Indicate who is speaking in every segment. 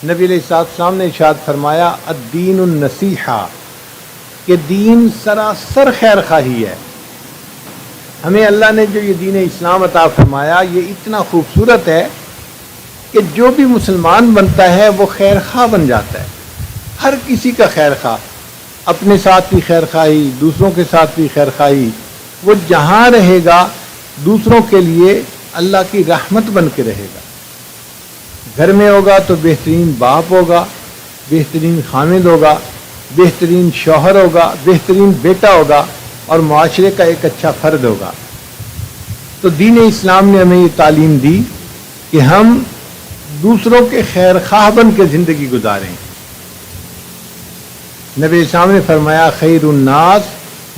Speaker 1: نبی علیہ السلام نے ارشاد فرمایا الدین النصیحہ، کہ دین سراسر خیر خواہی ہے۔ ہمیں اللہ نے جو یہ دین اسلام عطا فرمایا یہ اتنا خوبصورت ہے کہ جو بھی مسلمان بنتا ہے وہ خیر خواہ بن جاتا ہے، ہر کسی کا خیر خواہ، اپنے ساتھ بھی خیر خواہی، دوسروں کے ساتھ بھی خیر خواہی، وہ جہاں رہے گا دوسروں کے لیے اللہ کی رحمت بن کے رہے گا۔ گھر میں ہوگا تو بہترین باپ ہوگا، بہترین خامد ہوگا، بہترین شوہر ہوگا، بہترین بیٹا ہوگا اور معاشرے کا ایک اچھا فرد ہوگا۔ تو دین اسلام نے ہمیں یہ تعلیم دی کہ ہم دوسروں کے خیر خواہ بن کے زندگی گزاریں۔ نبی اسلام نے فرمایا خیر الناس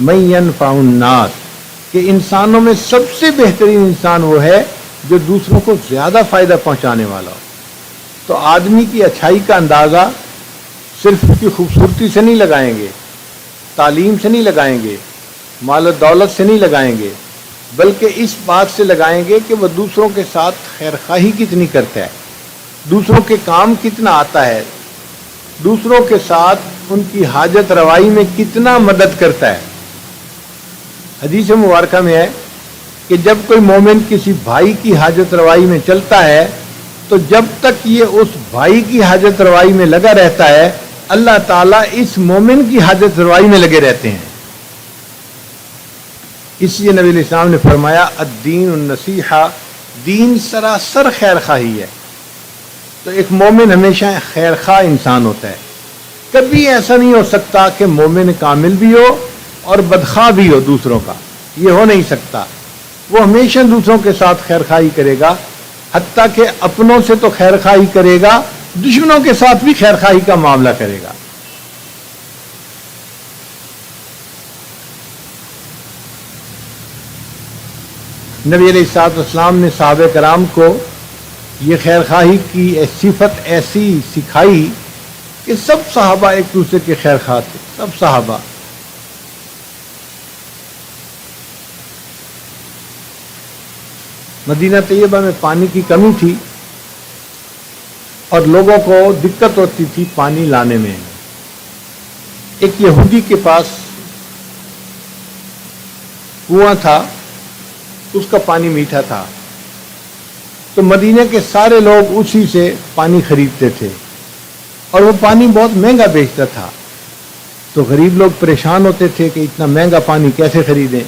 Speaker 1: من ینفع الناس، کہ انسانوں میں سب سے بہترین انسان وہ ہے جو دوسروں کو زیادہ فائدہ پہنچانے والا ہو۔ تو آدمی کی اچھائی کا اندازہ صرف اس کی خوبصورتی سے نہیں لگائیں گے، تعلیم سے نہیں لگائیں گے، مال و دولت سے نہیں لگائیں گے، بلکہ اس بات سے لگائیں گے کہ وہ دوسروں کے ساتھ خیر خواہی کتنی کرتا ہے، دوسروں کے کام کتنا آتا ہے، دوسروں کے ساتھ ان کی حاجت روائی میں کتنا مدد کرتا ہے۔ حدیث مبارکہ میں ہے کہ جب کوئی مومن کسی بھائی کی حاجت روائی میں چلتا ہے تو جب تک یہ اس بھائی کی حاجت روائی میں لگا رہتا ہے اللہ تعالیٰ اس مومن کی حاجت روائی میں لگے رہتے ہیں۔ اس لیے نبی علیہ السلام نے فرمایا الدین النصیحہ، دین سراسر خیر خواہی ہے۔ تو ایک مومن ہمیشہ خیر خواہ انسان ہوتا ہے، کبھی ایسا نہیں ہو سکتا کہ مومن کامل بھی ہو اور بدخواہ بھی ہو دوسروں کا، یہ ہو نہیں سکتا۔ وہ ہمیشہ دوسروں کے ساتھ خیر خواہی کرے گا، حتیٰ کہ اپنوں سے تو خیر خواہی کرے گا، دشمنوں کے ساتھ بھی خیر خواہی کا معاملہ کرے گا۔ نبی علیہ السلام نے صحابہ کرام کو یہ خیر خواہی کی صفت ایسی سکھائی کہ سب صحابہ ایک دوسرے کے خیر خواہ تھے، سب صحابہ۔ مدینہ طیبہ میں پانی کی کمی تھی اور لوگوں کو دقت ہوتی تھی پانی لانے میں۔ ایک یہودی کے پاس کنواں تھا، اس کا پانی میٹھا تھا، تو مدینہ کے سارے لوگ اسی سے پانی خریدتے تھے اور وہ پانی بہت مہنگا بیچتا تھا، تو غریب لوگ پریشان ہوتے تھے کہ اتنا مہنگا پانی کیسے خریدیں۔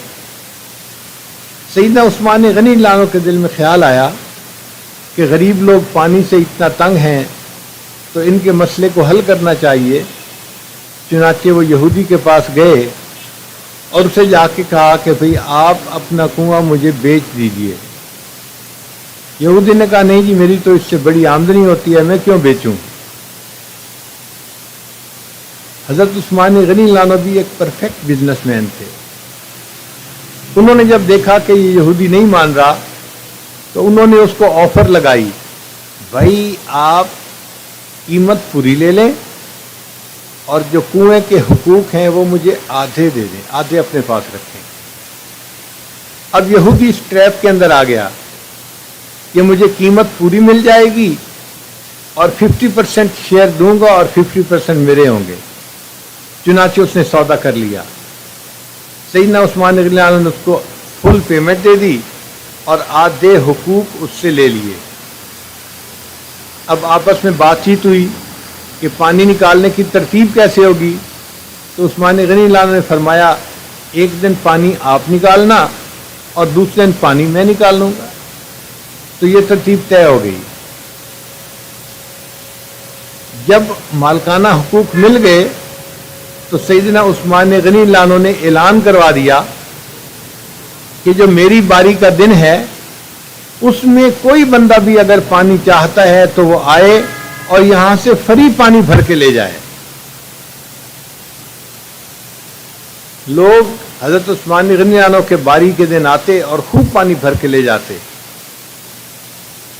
Speaker 1: سیدنا عثمان غنی اللہ عنہ کے دل میں خیال آیا کہ غریب لوگ پانی سے اتنا تنگ ہیں تو ان کے مسئلے کو حل کرنا چاہیے۔ چنانچہ وہ یہودی کے پاس گئے اور اسے جا کے کہا کہ بھئی آپ اپنا کنواں مجھے بیچ دیجئے۔ یہودی نے کہا نہیں جی، میری تو اس سے بڑی آمدنی ہوتی ہے، میں کیوں بیچوں۔ حضرت عثمان غنی اللہ عنہ بھی ایک پرفیکٹ بزنس مین تھے۔ انہوں نے جب دیکھا کہ یہ یہودی نہیں مان رہا تو انہوں نے اس کو آفر لگائی، بھائی آپ قیمت پوری لے لیں اور جو کنویں کے حقوق ہیں وہ مجھے آدھے دے دیں، آدھے اپنے پاس رکھیں۔ اب یہودی اس ٹریپ کے اندر آ گیا کہ مجھے قیمت پوری مل جائے گی اور 50% شیئر دوں گا اور 50% میرے ہوں گے۔ چنانچہ اس نے سودا کر لیا۔ سیدنا عثمان غنی اللہ عنہ نے اس کو فل پیمنٹ دے دی اور آدھے حقوق اس سے لے لیے۔ اب آپس میں بات چیت ہوئی کہ پانی نکالنے کی ترتیب کیسے ہوگی، تو عثمان غنی اللہ عنہ نے فرمایا ایک دن پانی آپ نکالنا اور دوسرے دن پانی میں نکال لوں گا۔ تو یہ ترتیب طے ہو گئی۔ جب مالکانہ حقوق مل گئے تو سیدنا عثمان غنی اللہ عنہ نے اعلان کروا دیا کہ جو میری باری کا دن ہے اس میں کوئی بندہ بھی اگر پانی چاہتا ہے تو وہ آئے اور یہاں سے فری پانی بھر کے لے جائے۔ لوگ حضرت عثمان غنی عنہ کے باری کے دن آتے اور خوب پانی بھر کے لے جاتے،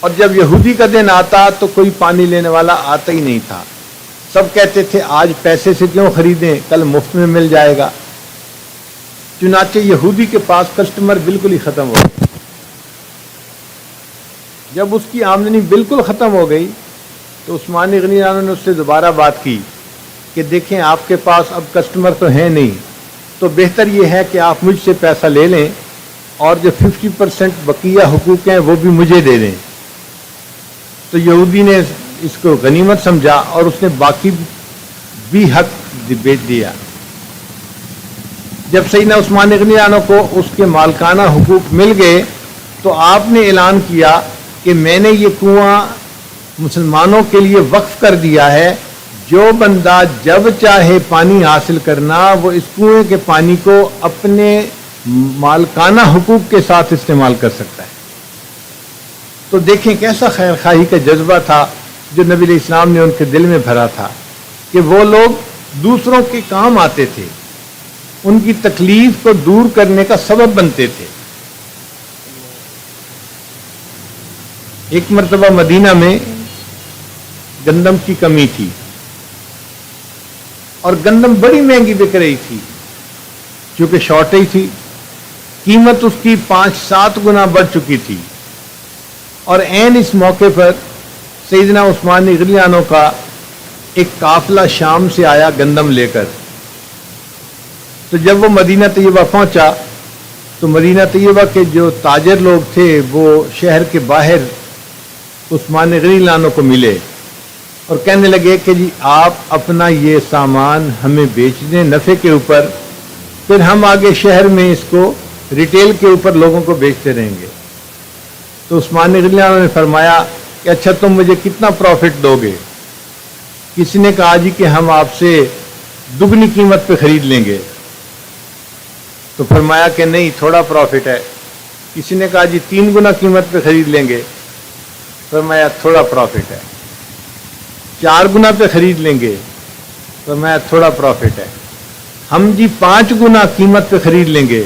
Speaker 1: اور جب یہودی کا دن آتا تو کوئی پانی لینے والا آتا ہی نہیں تھا۔ سب کہتے تھے آج پیسے سے کیوں خریدیں، کل مفت میں مل جائے گا۔ چنانچہ یہودی کے پاس کسٹمر بالکل ہی ختم ہو گئے۔ جب اس کی آمدنی بالکل ختم ہو گئی تو عثمان غنی نے اس سے دوبارہ بات کی کہ دیکھیں آپ کے پاس اب کسٹمر تو ہیں نہیں، تو بہتر یہ ہے کہ آپ مجھ سے پیسہ لے لیں اور جو 50% بقیہ حقوق ہیں وہ بھی مجھے دے دیں۔ تو یہودی نے اس کو غنیمت سمجھا اور اس نے باقی بھی حق بیچ دیا۔ جب سیدنا عثمان غنی عنہ کو اس کے مالکانہ حقوق مل گئے تو آپ نے اعلان کیا کہ میں نے یہ کنواں مسلمانوں کے لیے وقف کر دیا ہے، جو بندہ جب چاہے پانی حاصل کرنا وہ اس کنویں کے پانی کو اپنے مالکانہ حقوق کے ساتھ استعمال کر سکتا ہے۔ تو دیکھیں کیسا خیر خواہی کا جذبہ تھا جو نبی علیہ السلام نے ان کے دل میں بھرا تھا کہ وہ لوگ دوسروں کے کام آتے تھے، ان کی تکلیف کو دور کرنے کا سبب بنتے تھے۔ ایک مرتبہ مدینہ میں گندم کی کمی تھی اور گندم بڑی مہنگی بک رہی تھی، کیونکہ شارٹیج تھی، قیمت اس کی 5-7 گنا بڑھ چکی تھی۔ اور عین اس موقع پر سیدنا عثمان غنی عنہ کا ایک قافلہ شام سے آیا گندم لے کر۔ تو جب وہ مدینہ طیبہ پہنچا تو مدینہ طیبہ کے جو تاجر لوگ تھے وہ شہر کے باہر عثمان غنی عنہ کو ملے اور کہنے لگے کہ جی آپ اپنا یہ سامان ہمیں بیچ دیں نفع کے اوپر، پھر ہم آگے شہر میں اس کو ریٹیل کے اوپر لوگوں کو بیچتے رہیں گے۔ تو عثمان غنی عنہ نے فرمایا کہ اچھا تم مجھے کتنا پروفٹ دو گے؟ کسی نے کہا جی کہ ہم آپ سے دگنی قیمت پہ خرید لیں گے، تو فرمایا کہ نہیں تھوڑا پروفٹ ہے۔ کسی نے کہا جی 3 گنا قیمت پہ خرید لیں گے، فرمایا تھوڑا پروفٹ ہے۔ 4 گنا پہ خرید لیں گے، فرمایا تھوڑا پروفٹ ہے۔ ہم جی 5 گنا قیمت پہ خرید لیں گے،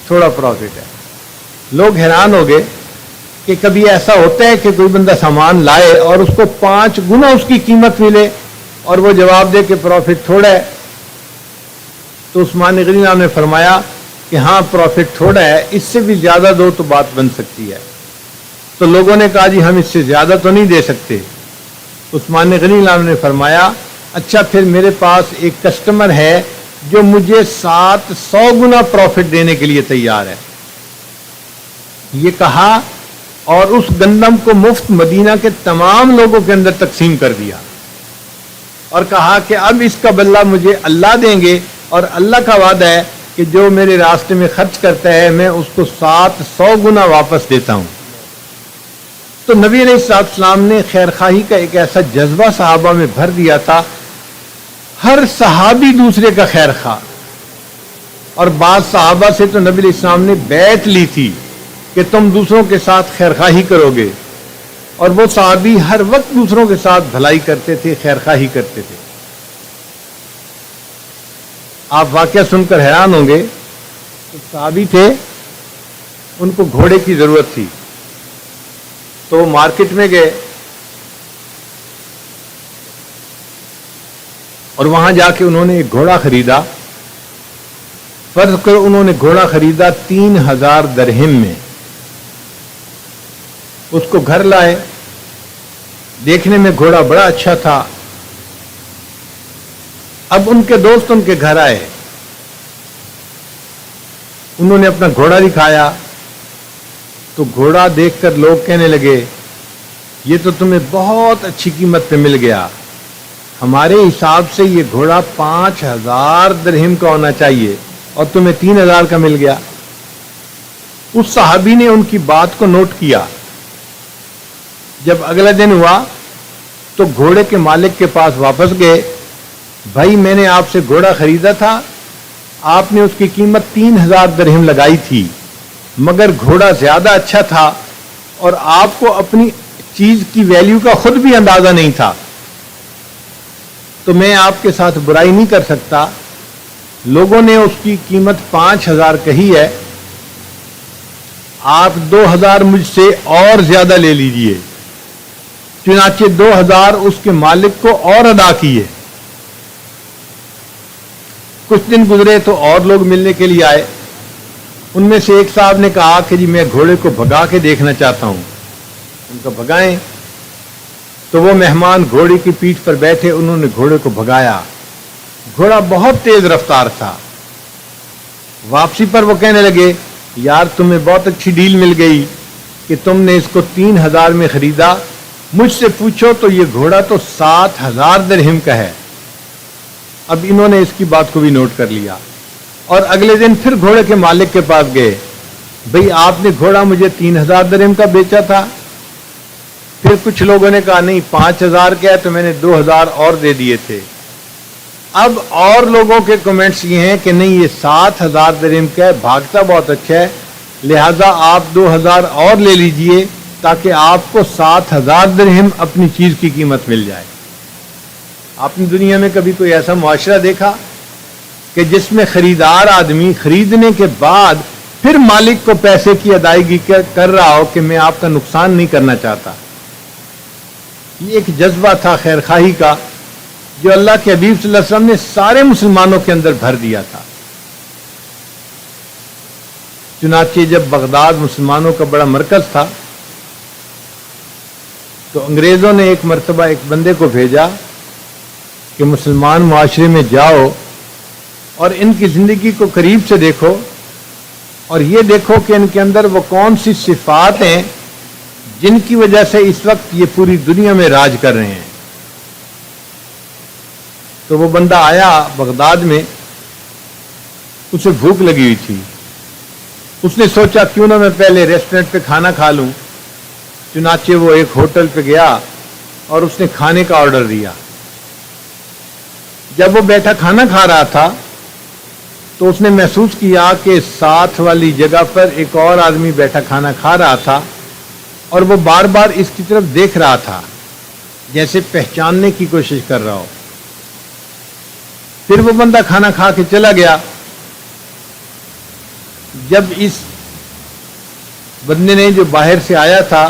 Speaker 1: تھوڑا پروفٹ ہے۔ لوگ حیران ہو گئے کہ کبھی ایسا ہوتا ہے کہ کوئی بندہ سامان لائے اور اس کو 5 گنا اس کی قیمت ملے اور وہ جواب دے کہ پروفٹ تھوڑا ہے؟ تو عثمان غنی عنہ نے فرمایا کہ ہاں پروفٹ تھوڑا ہے، اس سے بھی زیادہ دو تو بات بن سکتی ہے۔ تو لوگوں نے کہا جی ہم اس سے زیادہ تو نہیں دے سکتے۔ عثمان غنی عنہ نے فرمایا اچھا پھر میرے پاس ایک کسٹمر ہے جو مجھے 700 گنا پروفٹ دینے کے لیے تیار ہے۔ یہ کہا اور اس گندم کو مفت مدینہ کے تمام لوگوں کے اندر تقسیم کر دیا اور کہا کہ اب اس کا بدلہ مجھے اللہ دیں گے، اور اللہ کا وعدہ ہے کہ جو میرے راستے میں خرچ کرتا ہے میں اس کو 700 گنا واپس دیتا ہوں۔ تو نبی علیہ السلام نے خیر خواہی کا ایک ایسا جذبہ صحابہ میں بھر دیا تھا، ہر صحابی دوسرے کا خیر خواہ، اور بعض صحابہ سے تو نبی علیہ السلام نے بیعت لی تھی کہ تم دوسروں کے ساتھ خیر خواہی کرو گے، اور وہ صحابی ہر وقت دوسروں کے ساتھ بھلائی کرتے تھے، خیر خواہی کرتے تھے۔ آپ واقعہ سن کر حیران ہوں گے، صحابی تھے، ان کو گھوڑے کی ضرورت تھی، تو مارکیٹ میں گئے اور وہاں جا کے انہوں نے ایک گھوڑا خریدا۔ فرض کرو انہوں نے گھوڑا خریدا 3000 درہم میں، اس کو گھر لائے، دیکھنے میں گھوڑا بڑا اچھا تھا۔ اب ان کے دوست ان کے گھر آئے، انہوں نے اپنا گھوڑا دکھایا تو گھوڑا دیکھ کر لوگ کہنے لگے یہ تو تمہیں بہت اچھی قیمت پہ مل گیا، ہمارے حساب سے یہ گھوڑا 5000 درہم کا ہونا چاہیے اور تمہیں 3000 کا مل گیا۔ اس صحابی نے ان کی بات کو نوٹ کیا۔ جب اگلا دن ہوا تو گھوڑے کے مالک کے پاس واپس گئے، بھائی میں نے آپ سے گھوڑا خریدا تھا، آپ نے اس کی قیمت 3000 درہم لگائی تھی، مگر گھوڑا زیادہ اچھا تھا اور آپ کو اپنی چیز کی ویلیو کا خود بھی اندازہ نہیں تھا، تو میں آپ کے ساتھ برائی نہیں کر سکتا۔ لوگوں نے اس کی قیمت 5000 کہی ہے، آپ 2000 مجھ سے اور زیادہ لے لیجئے۔ چنانچہ 2000 اس کے مالک کو اور ادا کیے۔ کچھ دن گزرے تو اور لوگ ملنے کے لیے آئے، ان میں سے ایک صاحب نے کہا کہ جی میں گھوڑے کو بھگا کے دیکھنا چاہتا ہوں۔ ان کو بھگائیں تو وہ مہمان گھوڑے کی پیٹھ پر بیٹھے، انہوں نے گھوڑے کو بھگایا، گھوڑا بہت تیز رفتار تھا۔ واپسی پر وہ کہنے لگے یار تمہیں بہت اچھی ڈیل مل گئی کہ تم نے اس کو 3000 میں خریدا، مجھ سے پوچھو تو یہ گھوڑا تو 7000 درہم کا ہے۔ اب انہوں نے اس کی بات کو بھی نوٹ کر لیا اور اگلے دن پھر گھوڑے کے مالک کے پاس گئے، بھئی آپ نے گھوڑا مجھے 3000 درہم کا بیچا تھا۔ پھر کچھ لوگوں نے کہا نہیں 5000 کا ہے، تو میں نے 2000 اور دے دیے تھے۔ اب اور لوگوں کے کمنٹس یہ ہیں کہ نہیں یہ 7000 درہم کا ہے، بھاگتا بہت اچھا ہے، لہذا آپ 2000 اور لے لیجئے تاکہ آپ کو 7000 درہم اپنی چیز کی قیمت مل جائے۔ آپ نے دنیا میں کبھی کوئی ایسا معاشرہ دیکھا کہ جس میں خریدار آدمی خریدنے کے بعد پھر مالک کو پیسے کی ادائیگی کر رہا ہو کہ میں آپ کا نقصان نہیں کرنا چاہتا؟ یہ ایک جذبہ تھا خیر خواہی کا جو اللہ کے حبیب صلی اللہ علیہ وسلم نے سارے مسلمانوں کے اندر بھر دیا تھا۔ چنانچہ جب بغداد مسلمانوں کا بڑا مرکز تھا تو انگریزوں نے ایک مرتبہ ایک بندے کو بھیجا کہ مسلمان معاشرے میں جاؤ اور ان کی زندگی کو قریب سے دیکھو اور یہ دیکھو کہ ان کے اندر وہ کون سی صفات ہیں جن کی وجہ سے اس وقت یہ پوری دنیا میں راج کر رہے ہیں۔ تو وہ بندہ آیا بغداد میں، اسے بھوک لگی ہوئی تھی، اس نے سوچا کیوں نہ میں پہلے ریسٹورنٹ پہ کھانا کھا لوں۔ چنانچہ وہ ایک ہوٹل پہ گیا اور اس نے کھانے کا آرڈر دیا۔ جب وہ بیٹھا کھانا کھا رہا تھا تو اس نے محسوس کیا کہ ساتھ والی جگہ پر ایک اور آدمی بیٹھا کھانا کھا رہا تھا اور وہ بار بار اس کی طرف دیکھ رہا تھا جیسے پہچاننے کی کوشش کر رہا ہو۔ پھر وہ بندہ کھانا کھا کے چلا گیا۔ جب اس بندے نے جو باہر سے آیا تھا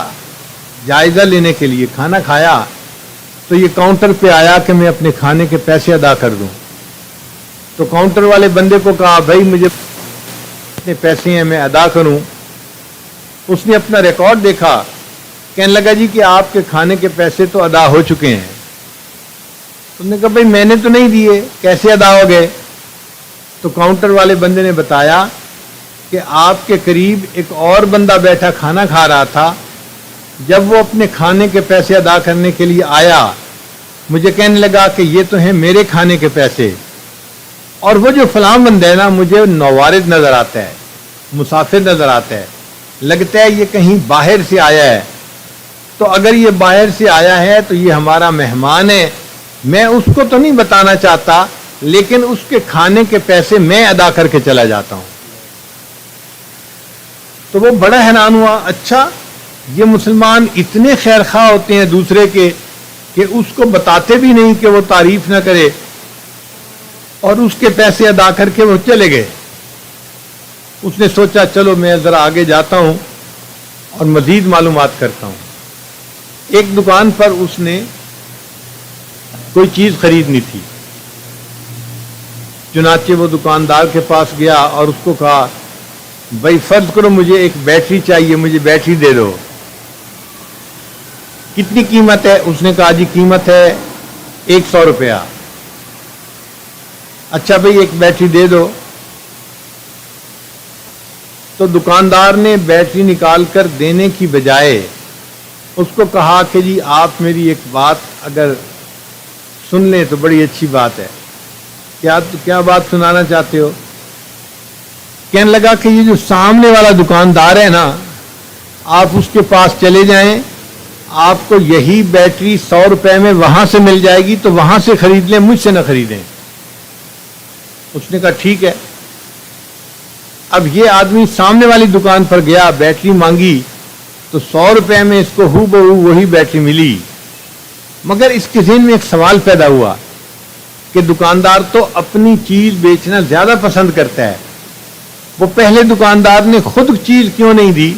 Speaker 1: جائزہ لینے کے لیے کھانا کھایا تو یہ کاؤنٹر پہ آیا کہ میں اپنے کھانے کے پیسے ادا کر دوں، تو کاؤنٹر والے بندے کو کہا بھائی مجھے اتنے پیسے ہیں میں ادا کروں۔ اس نے اپنا ریکارڈ دیکھا، کہنے لگا جی کہ آپ کے کھانے کے پیسے تو ادا ہو چکے ہیں۔ اس نے کہا بھائی میں نے تو نہیں دیے، کیسے ادا ہو گئے؟ تو کاؤنٹر والے بندے نے بتایا کہ آپ کے قریب ایک اور بندہ بیٹھا کھانا کھا رہا تھا، جب وہ اپنے کھانے کے پیسے ادا کرنے کے لیے آیا مجھے کہنے لگا کہ یہ تو ہیں میرے کھانے کے پیسے، اور وہ جو فلاں بندہ ہے نا مجھے نوارد نظر آتا ہے، مسافر نظر آتا ہے، لگتا ہے یہ کہیں باہر سے آیا ہے، تو اگر یہ باہر سے آیا ہے تو یہ ہمارا مہمان ہے، میں اس کو تو نہیں بتانا چاہتا لیکن اس کے کھانے کے پیسے میں ادا کر کے چلا جاتا ہوں۔ تو وہ بڑا حیران ہوا، اچھا یہ مسلمان اتنے خیر خواہ ہوتے ہیں دوسرے کے کہ اس کو بتاتے بھی نہیں کہ وہ تعریف نہ کرے، اور اس کے پیسے ادا کر کے وہ چلے گئے۔ اس نے سوچا چلو میں ذرا آگے جاتا ہوں اور مزید معلومات کرتا ہوں۔ ایک دکان پر اس نے کوئی چیز خریدنی تھی، چنانچہ وہ دکاندار کے پاس گیا اور اس کو کہا بھائی فرض کرو مجھے ایک بیٹری چاہیے، مجھے بیٹری دے دو، کتنی قیمت ہے؟ اس نے کہا جی قیمت ہے 100 روپیہ۔ اچھا بھائی ایک بیٹری دے دو۔ تو دکاندار نے بیٹری نکال کر دینے کی بجائے اس کو کہا کہ جی آپ میری ایک بات اگر سن لیں تو بڑی اچھی بات ہے۔ کیا بات سنانا چاہتے ہو؟ کہنے لگا کہ یہ جو سامنے والا دکاندار ہے نا، آپ اس کے پاس چلے جائیں، آپ کو یہی بیٹری 100 روپے میں وہاں سے مل جائے گی، تو وہاں سے خرید لیں، مجھ سے نہ خریدیں۔ اس نے کہا ٹھیک ہے۔ اب یہ آدمی سامنے والی دکان پر گیا، بیٹری مانگی تو 100 روپے میں اس کو ہو بہو وہی بیٹری ملی، مگر اس کے ذہن میں ایک سوال پیدا ہوا کہ دکاندار تو اپنی چیز بیچنا زیادہ پسند کرتا ہے، وہ پہلے دکاندار نے خود چیز کیوں نہیں دی،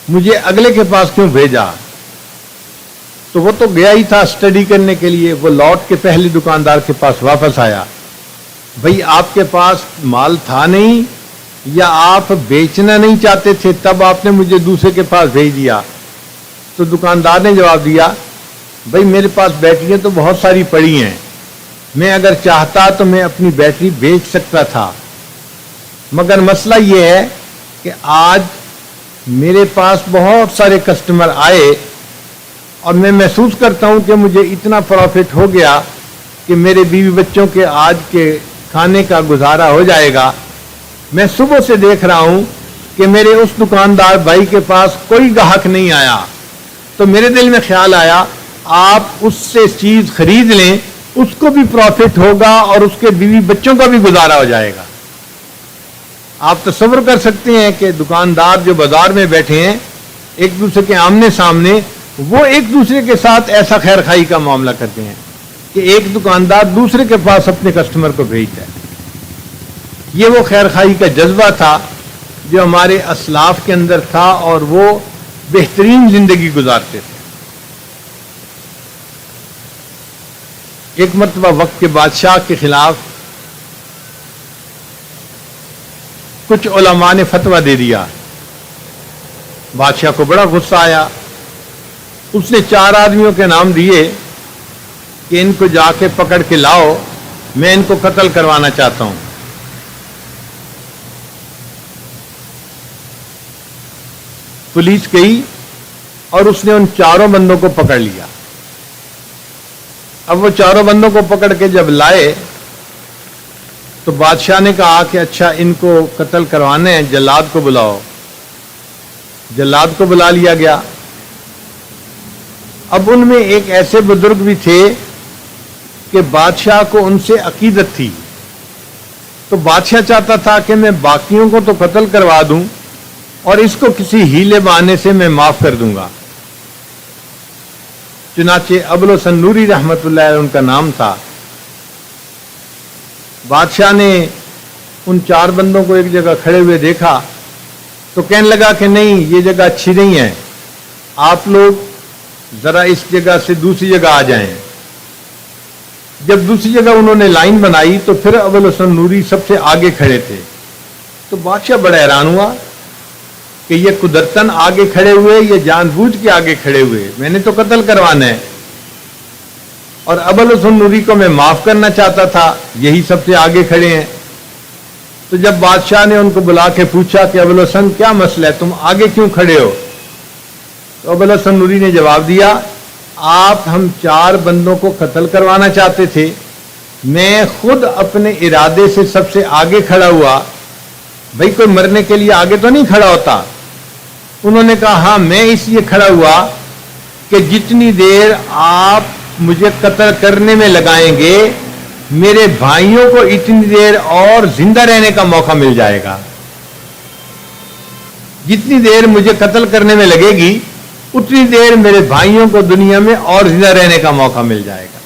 Speaker 1: مجھے اگلے کے پاس کیوں بھیجا؟ تو وہ تو گیا ہی تھا اسٹڈی کرنے کے لیے، وہ لوٹ کے پہلے دکاندار کے پاس واپس آیا، بھئی آپ کے پاس مال تھا نہیں یا آپ بیچنا نہیں چاہتے تھے تب آپ نے مجھے دوسرے کے پاس بھیج دیا؟ تو دکاندار نے جواب دیا بھائی میرے پاس بیٹریاں تو بہت ساری پڑی ہیں، میں اگر چاہتا تو میں اپنی بیٹری بیچ سکتا تھا، مگر مسئلہ یہ ہے کہ آج میرے پاس بہت سارے کسٹمر آئے اور میں محسوس کرتا ہوں کہ مجھے اتنا پروفٹ ہو گیا کہ میرے بیوی بچوں کے آج کے کھانے کا گزارا ہو جائے گا۔ میں صبح سے دیکھ رہا ہوں کہ میرے اس دکاندار بھائی کے پاس کوئی گاہک نہیں آیا، تو میرے دل میں خیال آیا آپ اس سے چیز خرید لیں، اس کو بھی پروفٹ ہوگا اور اس کے بیوی بچوں کا بھی گزارا ہو جائے گا۔ آپ تصور کر سکتے ہیں کہ دکاندار جو بازار میں بیٹھے ہیں ایک دوسرے کے آمنے سامنے، وہ ایک دوسرے کے ساتھ ایسا خیر خائی کا معاملہ کرتے ہیں کہ ایک دکاندار دوسرے کے پاس اپنے کسٹمر کو بھیجتا ہے۔ یہ وہ خیر خائی کا جذبہ تھا جو ہمارے اسلاف کے اندر تھا اور وہ بہترین زندگی گزارتے تھے۔ ایک مرتبہ وقت کے بادشاہ کے خلاف کچھ علماء نے فتویٰ دے دیا، بادشاہ کو بڑا غصہ آیا، اس نے 4 آدمیوں کے نام دیے کہ ان کو جا کے پکڑ کے لاؤ، میں ان کو قتل کروانا چاہتا ہوں۔ پولیس گئی اور اس نے ان 4 بندوں کو پکڑ لیا۔ اب وہ 4 بندوں کو پکڑ کے جب لائے تو بادشاہ نے کہا کہ اچھا ان کو قتل کروانے ہیں، جلاد کو بلاؤ۔ جلاد کو بلا لیا گیا۔ اب ان میں ایک ایسے بزرگ بھی تھے کہ بادشاہ کو ان سے عقیدت تھی، تو بادشاہ چاہتا تھا کہ میں باقیوں کو تو قتل کروا دوں اور اس کو کسی ہیلے بہانے سے میں معاف کر دوں گا۔ چنانچہ ابوالحسن نوری رحمت اللہ علیہ ان کا نام تھا۔ بادشاہ نے ان 4 بندوں کو ایک جگہ کھڑے ہوئے دیکھا تو کہنے لگا کہ نہیں، یہ جگہ اچھی نہیں ہے، آپ لوگ ذرا اس جگہ سے دوسری جگہ آ جائیں۔ جب دوسری جگہ انہوں نے لائن بنائی تو پھر ابوالحسن نوری سب سے آگے کھڑے تھے، تو بادشاہ بڑا حیران ہوا کہ یہ قدرتاً آگے کھڑے ہوئے، یہ جان بوجھ کے آگے کھڑے ہوئے، میں نے تو قتل کروانا ہے اور ابوالحسن نوری کو میں معاف کرنا چاہتا تھا، یہی سب سے آگے کھڑے ہیں۔ تو جب بادشاہ نے ان کو بلا کے پوچھا کہ ابوالحسن کیا مسئلہ ہے، تم آگے کیوں کھڑے ہو؟ تو ابوالحسن نوری نے جواب دیا، آپ ہم 4 بندوں کو قتل کروانا چاہتے تھے، میں خود اپنے ارادے سے سب سے آگے کھڑا ہوا، بھائی کوئی مرنے کے لیے آگے تو نہیں کھڑا ہوتا۔ انہوں نے کہا ہاں میں اس لیے کھڑا ہوا کہ جتنی دیر آپ مجھے قتل کرنے میں لگائیں گے میرے بھائیوں کو اتنی دیر اور زندہ رہنے کا موقع مل جائے گا، جتنی دیر مجھے قتل کرنے میں لگے گی اتنی دیر میرے بھائیوں کو دنیا میں اور زندہ رہنے کا موقع مل جائے گا۔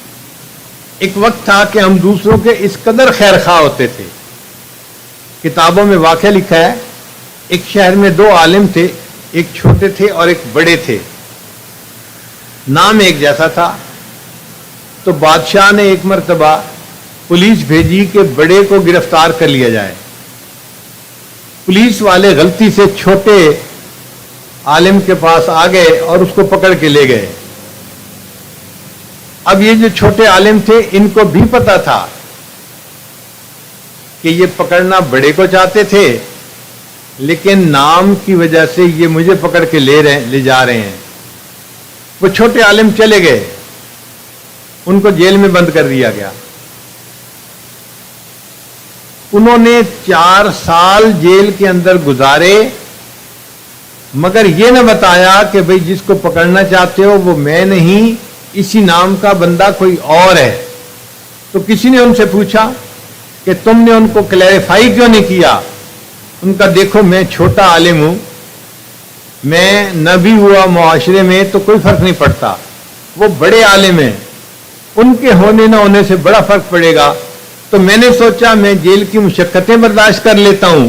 Speaker 1: ایک وقت تھا کہ ہم دوسروں کے اس قدر خیر خواہ ہوتے تھے، کتابوں میں واقعہ لکھا ہے، ایک شہر میں 2 عالم تھے، ایک چھوٹے تھے اور ایک بڑے تھے، نام ایک جیسا تھا۔ تو بادشاہ نے ایک مرتبہ پولیس بھیجی کہ بڑے کو گرفتار کر لیا جائے۔ پولیس والے غلطی سے چھوٹے عالم کے پاس آ گئے اور اس کو پکڑ کے لے گئے۔ اب یہ جو چھوٹے عالم تھے ان کو بھی پتا تھا کہ یہ پکڑنا بڑے کو چاہتے تھے، لیکن نام کی وجہ سے یہ مجھے پکڑ کے لے جا رہے ہیں۔ وہ چھوٹے عالم چلے گئے، ان کو جیل میں بند کر دیا گیا۔ انہوں نے 4 سال جیل کے اندر گزارے، مگر یہ نہ بتایا کہ بھئی جس کو پکڑنا چاہتے ہو وہ میں نہیں، اسی نام کا بندہ کوئی اور ہے۔ تو کسی نے ان سے پوچھا کہ تم نے ان کو کلیریفائی کیوں نہیں کیا؟ ان کا دیکھو میں چھوٹا عالم ہوں، میں نہ بھی ہوا معاشرے میں تو کوئی فرق نہیں پڑتا، وہ بڑے عالم ہیں، ان کے ہونے نہ ہونے سے بڑا فرق پڑے گا، تو میں نے سوچا میں جیل کی مشقتیں برداشت کر لیتا ہوں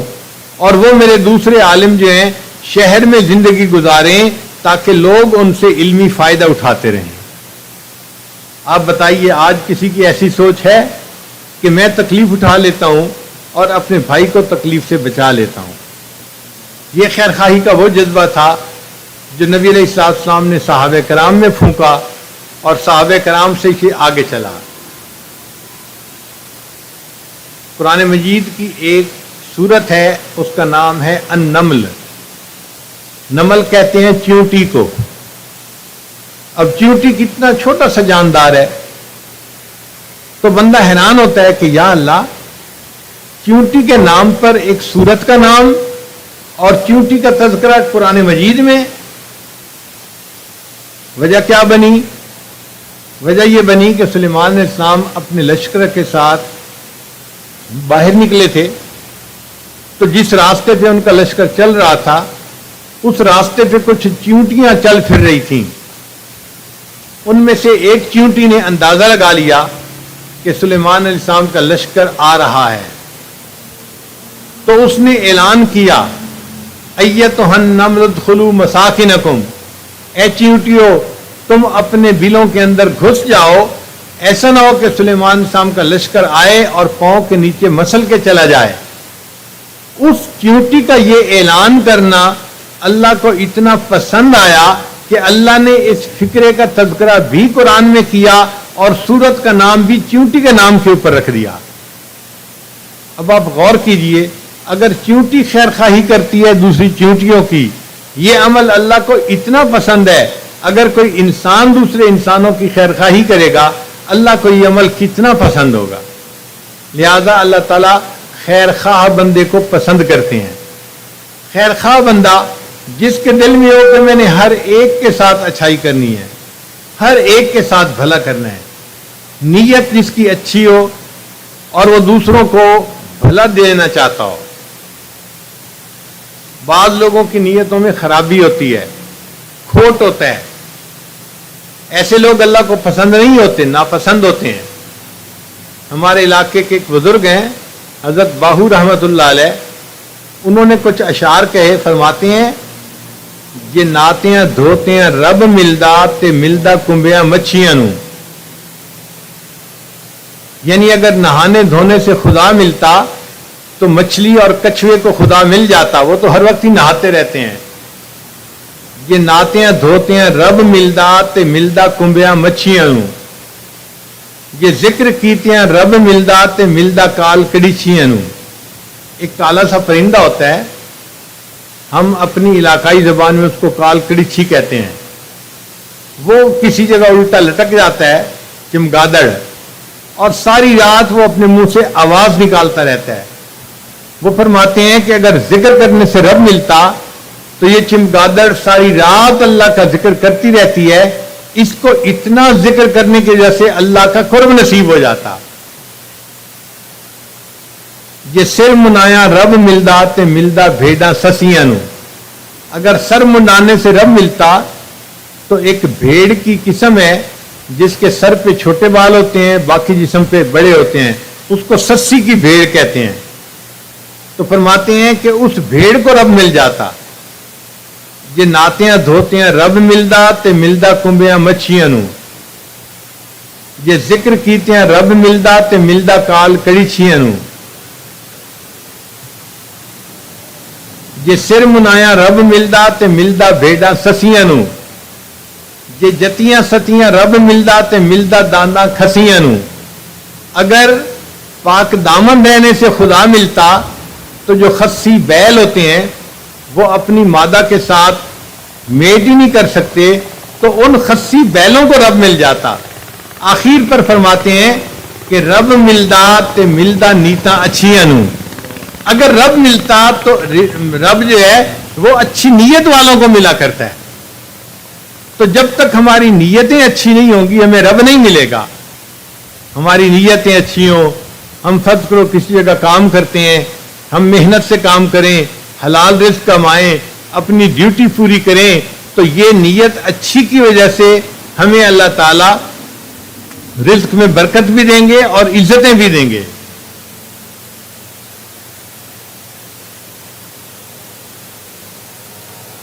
Speaker 1: اور وہ میرے دوسرے عالم جو ہیں شہر میں زندگی گزاریں تاکہ لوگ ان سے علمی فائدہ اٹھاتے رہیں۔ آپ بتائیے آج کسی کی ایسی سوچ ہے کہ میں تکلیف اٹھا لیتا ہوں اور اپنے بھائی کو تکلیف سے بچا لیتا ہوں؟ یہ خیر خواہی کا وہ جذبہ تھا جو نبی علیہ السلام نے صحابہ کرام میں پھونکا اور صحابہ کرام سے یہ آگے چلا۔ قرآن مجید کی ایک سورت ہے، اس کا نام ہے النمل۔ نمل کہتے ہیں چیونٹی کو۔ اب چیونٹی کتنا چھوٹا سا جاندار ہے، تو بندہ حیران ہوتا ہے کہ یا اللہ، چیونٹی کے نام پر ایک سورت کا نام اور چیونٹی کا تذکرہ قرآن مجید میں۔ وجہ کیا بنی؟ وجہ یہ بنی کہ سلیمان علیہ السلام اپنے لشکر کے ساتھ باہر نکلے تھے، تو جس راستے پہ ان کا لشکر چل رہا تھا اس راستے پہ کچھ چیونٹیاں چل پھر رہی تھیں۔ ان میں سے ایک چیونٹی نے اندازہ لگا لیا کہ سلیمان علیہ السلام کا لشکر آ رہا ہے، تو اس نے اعلان کیا، ایتھا النمل ادخلوا مساکنکم، اے چیونٹیوں تم اپنے بلوں کے اندر گھس جاؤ، ایسا نہ ہو کہ سلیمان علیہ السلام کا لشکر آئے اور پاؤں کے نیچے مسل کے چلا جائے۔ اس چیونٹی کا یہ اعلان کرنا اللہ کو اتنا پسند آیا کہ اللہ نے اس فکرے کا تذکرہ بھی قرآن میں کیا اور سورت کا نام بھی چیونٹی کے نام کے اوپر رکھ دیا۔ اب آپ غور کیجئے، اگر چیونٹی خیر خواہی کرتی ہے دوسری چیونٹیوں کی، یہ عمل اللہ کو اتنا پسند ہے، اگر کوئی انسان دوسرے انسانوں کی خیر خواہی کرے گا، اللہ کو یہ عمل کتنا پسند ہوگا۔ لہذا اللہ تعالیٰ خیر خواہ بندے کو پسند کرتے ہیں۔ خیر خواہ بندہ جس کے دل میں ہو کہ میں نے ہر ایک کے ساتھ اچھائی کرنی ہے، ہر ایک کے ساتھ بھلا کرنا ہے، نیت جس کی اچھی ہو اور وہ دوسروں کو بھلا دینا چاہتا ہو۔ بعض لوگوں کی نیتوں میں خرابی ہوتی ہے، کھوٹ ہوتا ہے، ایسے لوگ اللہ کو پسند نہیں ہوتے، ناپسند ہوتے ہیں۔ ہمارے علاقے کے ایک بزرگ ہیں حضرت باہو رحمت اللہ علیہ، انہوں نے کچھ اشعار کہے، فرماتے ہیں یہ ناتیاں دھوتیاں رب ملدا تے ملدا کنبیاں مچھیاں نو، یعنی اگر نہانے دھونے سے خدا ملتا تو مچھلی اور کچھوے کو خدا مل جاتا، وہ تو ہر وقت ہی نہاتے رہتے ہیں۔ یہ ناتیاں دھوتیاں رب ملدا تے ملدا کنبیاں مچھیاں نو، یہ ذکر کیتیاں رب ملدا تے ملدا کال کڑیچیاں نو۔ ایک کالا سا پرندہ ہوتا ہے، ہم اپنی علاقائی زبان میں اس کو کال کڑیچھی کہتے ہیں۔ وہ کسی جگہ الٹا لٹک جاتا ہے، چمگادڑ، اور ساری رات وہ اپنے منہ سے آواز نکالتا رہتا ہے۔ وہ فرماتے ہیں کہ اگر ذکر کرنے سے رب ملتا تو یہ چمگادڑ ساری رات اللہ کا ذکر کرتی رہتی ہے، اس کو اتنا ذکر کرنے کی وجہ سے اللہ کا قرب نصیب ہو جاتا۔ یہ سر منایا رب ملدا تے ملدا بھیڑا سسیاں نو، اگر سر منانے سے رب ملتا تو ایک بھیڑ کی قسم ہے جس کے سر پہ چھوٹے بال ہوتے ہیں، باقی جسم پہ بڑے ہوتے ہیں، اس کو سسی کی بھیڑ کہتے ہیں۔ تو فرماتے ہیں کہ اس بھیڑ کو رب مل جاتا۔ یہ ناتیاں دھوتیاں رب ملدا تے ملدا کنبیاں مچھیاں نو، یہ ذکر کیتیاں رب ملدا تے ملدا کال کڑیچیاں نو، یہ سر منایا رب ملدا تے ملدا بھیڑا سسیاں نو، یہ جتیاں ستیاں رب ملدا تے ملدا دانداں کھسیاں نو۔ اگر پاک دامن رہنے سے خدا ملتا تو جو خسی بیل ہوتے ہیں وہ اپنی مادہ کے ساتھ میٹ ہی نہیں کر سکتے، تو ان خسی بیلوں کو رب مل جاتا۔ آخر پر فرماتے ہیں کہ رب ملدا تے ملدا نیتاں اچھیاں نو، اگر رب ملتا تو رب جو ہے وہ اچھی نیت والوں کو ملا کرتا ہے۔ تو جب تک ہماری نیتیں اچھی نہیں ہوں گی ہمیں رب نہیں ملے گا۔ ہماری نیتیں اچھی ہوں، ہم فرض کرو کسی جگہ کام کرتے ہیں، ہم محنت سے کام کریں، حلال رزق کمائیں، اپنی ڈیوٹی پوری کریں، تو یہ نیت اچھی کی وجہ سے ہمیں اللہ تعالیٰ رزق میں برکت بھی دیں گے اور عزتیں بھی دیں گے۔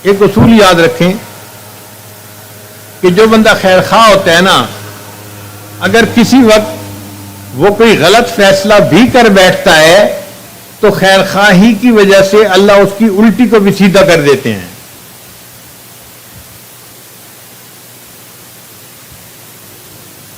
Speaker 1: ایک اصول یاد رکھیں کہ جو بندہ خیر خواہ ہوتا ہے نا، اگر کسی وقت وہ کوئی غلط فیصلہ بھی کر بیٹھتا ہے تو خیر خواہی کی وجہ سے اللہ اس کی الٹی کو بھی سیدھا کر دیتے ہیں۔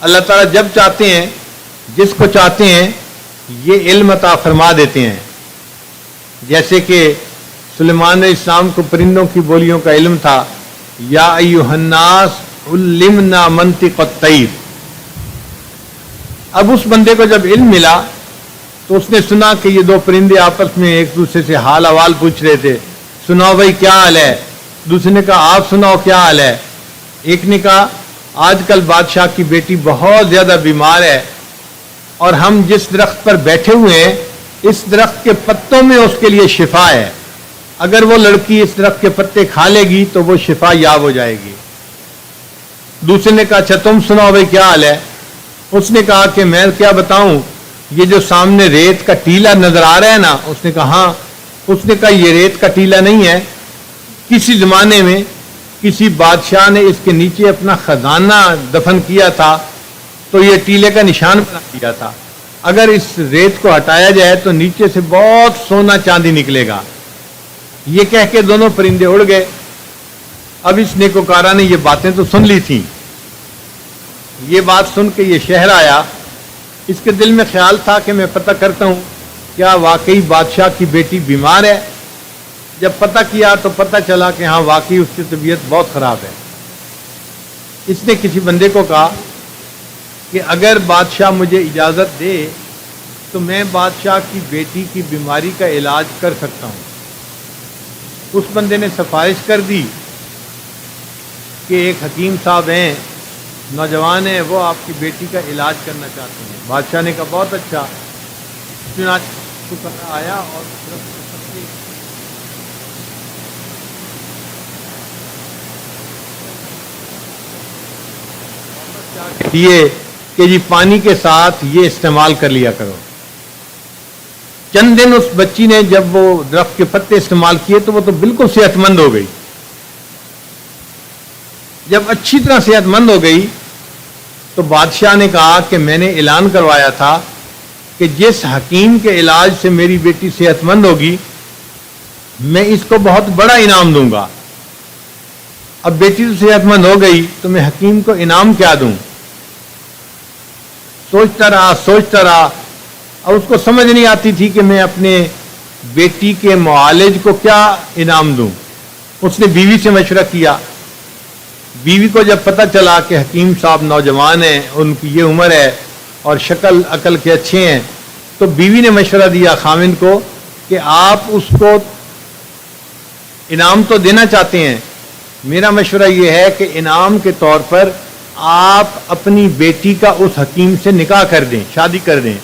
Speaker 1: اللہ تعالیٰ جب چاہتے ہیں جس کو چاہتے ہیں یہ علم عطا فرما دیتے ہیں. جیسے کہ سلیمان علیہ السلام کو پرندوں کی بولیوں کا علم تھا. یا ایھا الناس علمنا منطق الطیر. اب اس بندے کو جب علم ملا تو اس نے سنا کہ یہ دو پرندے آپس میں ایک دوسرے سے حال احوال پوچھ رہے تھے. سناؤ بھائی کیا حال ہے؟ دوسرے نے کہا آپ سناؤ کیا حال ہے؟ ایک نے کہا آج کل بادشاہ کی بیٹی بہت زیادہ بیمار ہے اور ہم جس درخت پر بیٹھے ہوئے ہیں اس درخت کے پتوں میں اس کے لیے شفا ہے. اگر وہ لڑکی اس درخت کے پتے کھا لے گی تو وہ شفا یاب ہو جائے گی. دوسرے نے کہا اچھا تم سناؤ بھائی کیا حال ہے؟ اس نے کہا کہ میں کیا بتاؤں، یہ جو سامنے ریت کا ٹیلا نظر آ رہا ہے نا. اس نے کہا ہاں. اس نے کہا یہ ریت کا ٹیلا نہیں ہے، کسی زمانے میں کسی بادشاہ نے اس کے نیچے اپنا خزانہ دفن کیا تھا تو یہ ٹیلے کا نشان بنا دیا تھا. اگر اس ریت کو ہٹایا جائے تو نیچے سے بہت سونا چاندی نکلے گا. یہ کہہ کے دونوں پرندے اڑ گئے. اب اس نیکوکارہ نے یہ باتیں تو سن لی تھیں. یہ بات سن کے یہ شہر آیا. اس کے دل میں خیال تھا کہ میں پتہ کرتا ہوں کیا واقعی بادشاہ کی بیٹی بیمار ہے. جب پتہ کیا تو پتہ چلا کہ ہاں واقعی اس کی طبیعت بہت خراب ہے. اس نے کسی بندے کو کہا کہ اگر بادشاہ مجھے اجازت دے تو میں بادشاہ کی بیٹی کی بیماری کا علاج کر سکتا ہوں. اس بندے نے سفارش کر دی کہ ایک حکیم صاحب ہیں، نوجوان ہیں، وہ آپ کی بیٹی کا علاج کرنا چاہتے ہیں. بادشاہ نے کہا بہت اچھا. آیا اور یہ کہ جی پانی کے ساتھ یہ استعمال کر لیا کرو. چند دن اس بچی نے جب وہ درخت کے پتے استعمال کیے تو وہ تو بالکل صحت مند ہو گئی. جب اچھی طرح صحت مند ہو گئی تو بادشاہ نے کہا کہ میں نے اعلان کروایا تھا کہ جس حکیم کے علاج سے میری بیٹی صحت مند ہوگی میں اس کو بہت بڑا انعام دوں گا. اب بیٹی تو صحت مند ہو گئی تو میں حکیم کو انعام کیا دوں؟ سوچتا رہا. اور اس کو سمجھ نہیں آتی تھی کہ میں اپنے بیٹی کے معالج کو کیا انعام دوں. اس نے بیوی سے مشورہ کیا. بیوی کو جب پتہ چلا کہ حکیم صاحب نوجوان ہیں، ان کی یہ عمر ہے اور شکل عقل کے اچھے ہیں، تو بیوی نے مشورہ دیا خاوند کو کہ آپ اس کو انعام تو دینا چاہتے ہیں، میرا مشورہ یہ ہے کہ انعام کے طور پر آپ اپنی بیٹی کا اس حکیم سے نکاح کر دیں، شادی کر دیں.